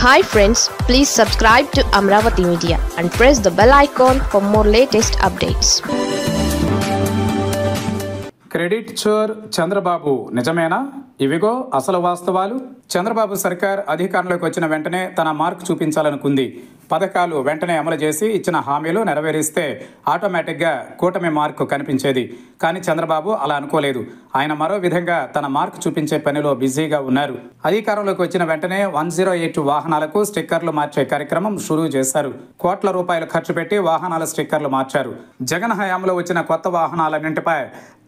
Hi friends, please subscribe to Amravati Media and press the bell icon for more latest updates. Credit చోర్ చంద్రబాబు నిజమేనా? ఇవిగో అసలు వాస్తవాలు. చంద్రబాబు సర్కార్ అధికారంలోకి వచ్చిన వెంటనే తన మార్క్ చూపించాలనుకుంది. పథకాలు వెంటనే అమలు చేసి ఇచ్చిన హామీలు నెరవేరిస్తే ఆటోమేటిక్గా కూటమి మార్కు కనిపించేది. కానీ చంద్రబాబు అలా అనుకోలేదు. ఆయన మరో విధంగా తన మార్క్ చూపించే పనిలో బిజీగా ఉన్నారు. అధికారంలోకి వచ్చిన వెంటనే 108 వాహనాలకు స్టిక్కర్లు మార్చే కార్యక్రమం షురూ చేశారు. కోట్ల రూపాయలు ఖర్చు పెట్టి వాహనాల స్టిక్కర్లు మార్చారు. జగన్ హయాంలో వచ్చిన కొత్త వాహనాలన్నింటిపై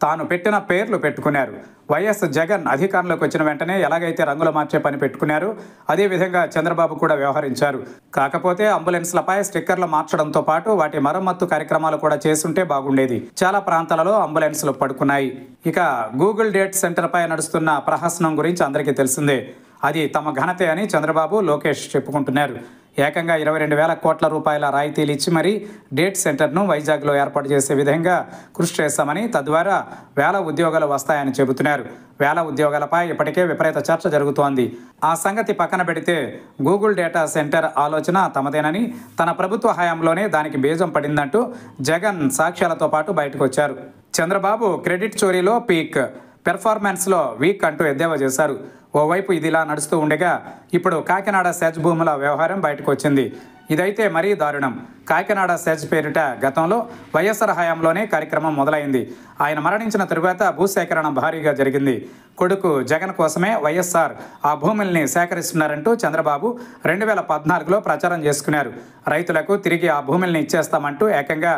తాను పెట్టిన పేర్లు పెట్టుకున్నారు. వైఎస్ జగన్ అధికారంలోకి వచ్చిన వెంటనే ఎలాగైతే రంగులు మార్చే పని పెట్టుకున్నారు, అదేవిధంగా చంద్రబాబు కూడా వ్యవహరించారు. కాకపోతే అంబులెన్స్లపై స్టిక్కర్లు మార్చడంతో పాటు వాటి మరమ్మత్తు కార్యక్రమాలు కూడా చేసుంటే బాగుండేది. చాలా ప్రాంతాలలో అంబులెన్స్లు పడుకున్నాయి. ఇక గూగుల్ డేట్ సెంటర్ పై నడుస్తున్న ప్రహసనం గురించి అందరికీ తెలిసిందే. అది తమ ఘనతే అని చంద్రబాబు, లోకేష్ చెప్పుకుంటున్నారు. ఏకంగా 22,000 కోట్ల రూపాయల రాయితీలు ఇచ్చి మరీ డేట్ సెంటర్ను వైజాగ్లో ఏర్పాటు చేసే విధంగా కృషి చేస్తామని, తద్వారా వేల ఉద్యోగాలు వస్తాయని చెబుతున్నారు. వేల ఉద్యోగాలపై ఇప్పటికే విపరీత చర్చ జరుగుతోంది. ఆ సంగతి పక్కన పెడితే గూగుల్ డేటా సెంటర్ ఆలోచన తమదేనని, తన ప్రభుత్వ హయాంలోనే దానికి బీజం పడిందంటూ జగన్ సాక్ష్యాలతో పాటు బయటకు వచ్చారు. చంద్రబాబు క్రెడిట్ చోరీలో పీక్, పెర్ఫార్మెన్స్లో వీక్ అంటూ ఎద్దేవా చేశారు. ఓవైపు ఇదిలా నడుస్తూ ఉండగా ఇప్పుడు కాకినాడ సెజ్ భూముల వ్యవహారం బయటకు వచ్చింది. ఇదైతే మరీ దారుణం. కాకినాడ సెజ్ పేరిట గతంలో వైఎస్ఆర్ హయాంలోనే కార్యక్రమం మొదలైంది. ఆయన మరణించిన తరువాత భూసేకరణ భారీగా జరిగింది. కొడుకు జగన్ కోసమే వైఎస్ఆర్ ఆ భూముల్ని సేకరిస్తున్నారంటూ చంద్రబాబు 2014లో ప్రచారం చేసుకున్నారు. రైతులకు తిరిగి ఆ భూముల్ని ఇచ్చేస్తామంటూ ఏకంగా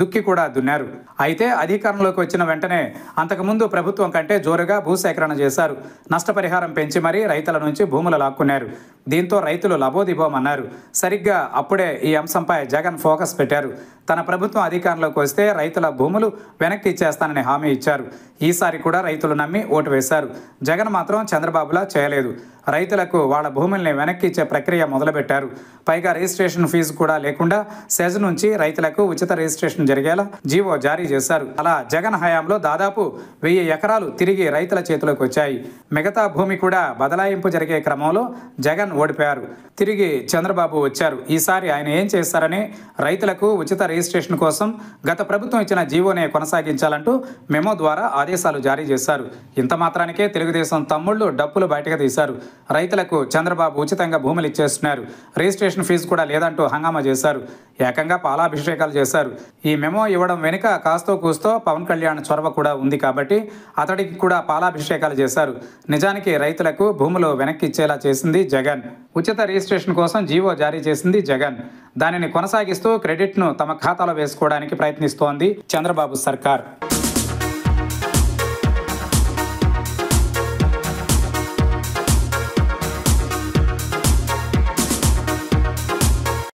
దుక్కి కూడా దున్నారు. అయితే అధికారంలోకి వచ్చిన వెంటనే అంతకుముందు ప్రభుత్వం కంటే జోరుగా భూసేకరణ చేశారు. నష్టపరిహారం పెంచి మరీ రైతుల నుంచి భూములు లాక్కున్నారు. దీంతో రైతులు లబోదిబోమన్నారు. సరిగ్గా అప్పుడే ఈ అంశంపై జగన్ ఫోకస్ పెట్టారు. తన ప్రభుత్వం అధికారంలోకి వస్తే రైతుల భూములు వెనక్కి ఇచ్చేస్తానని హామీ ఇచ్చారు. ఈసారి కూడా రైతులు నమ్మి ఓటు వేశారు. జగన్ మాత్రం చంద్రబాబులా చేయలేదు. రైతులకు వాళ్ళ భూముల్ని వెనక్కి ఇచ్చే ప్రక్రియ మొదలుపెట్టారు. పైగా రిజిస్ట్రేషన్ ఫీజు కూడా లేకుండా సెజ్ నుంచి రైతులకు ఉచిత రిజిస్ట్రేషన్ జరిగేలా జీవో జారీ చేశారు. అలా జగన్ హయాంలో దాదాపు 1000 ఎకరాలు తిరిగి రైతుల చేతిలోకి వచ్చాయి. మిగతా భూమి కూడా బదలాయింపు జరిగే క్రమంలో జగన్ ఓడిపోయారు. తిరిగి చంద్రబాబు వచ్చారు. ఈసారి ఆయన ఏం చేస్తారని రైతులకు ఉచిత రిజిస్ట్రేషన్ కోసం గత ప్రభుత్వం ఇచ్చిన జీవోనే కొనసాగించాలంటూ మెమో ద్వారా ఆదేశాలు జారీ చేశారు. ఇంత మాత్రానికే తెలుగుదేశం తమ్ముళ్లు డప్పులు బయటకు తీశారు. రైతులకు చంద్రబాబు ఉచితంగా భూములు ఇచ్చేస్తున్నారు, రిజిస్ట్రేషన్ ఫీజు కూడా లేదంటూ హంగామా చేశారు. ఏకంగా పాలాభిషేకాలు చేశారు. ఈ మెమో ఇవ్వడం వెనుక కాస్తో కూస్తో పవన్ కళ్యాణ్ చొరవ కూడా ఉంది కాబట్టి అతడికి కూడా పాలాభిషేకాలు చేశారు. నిజానికి రైతులకు భూములు వెనక్కి ఇచ్చేలా చేసింది జగన్. ఉచిత రిజిస్ట్రేషన్ కోసం జీవో జారీ చేసింది జగన్. దానిని కొనసాగిస్తూ క్రెడిట్ను తమ ఖాతాలో వేసుకోవడానికి ప్రయత్నిస్తోంది చంద్రబాబు సర్కార్.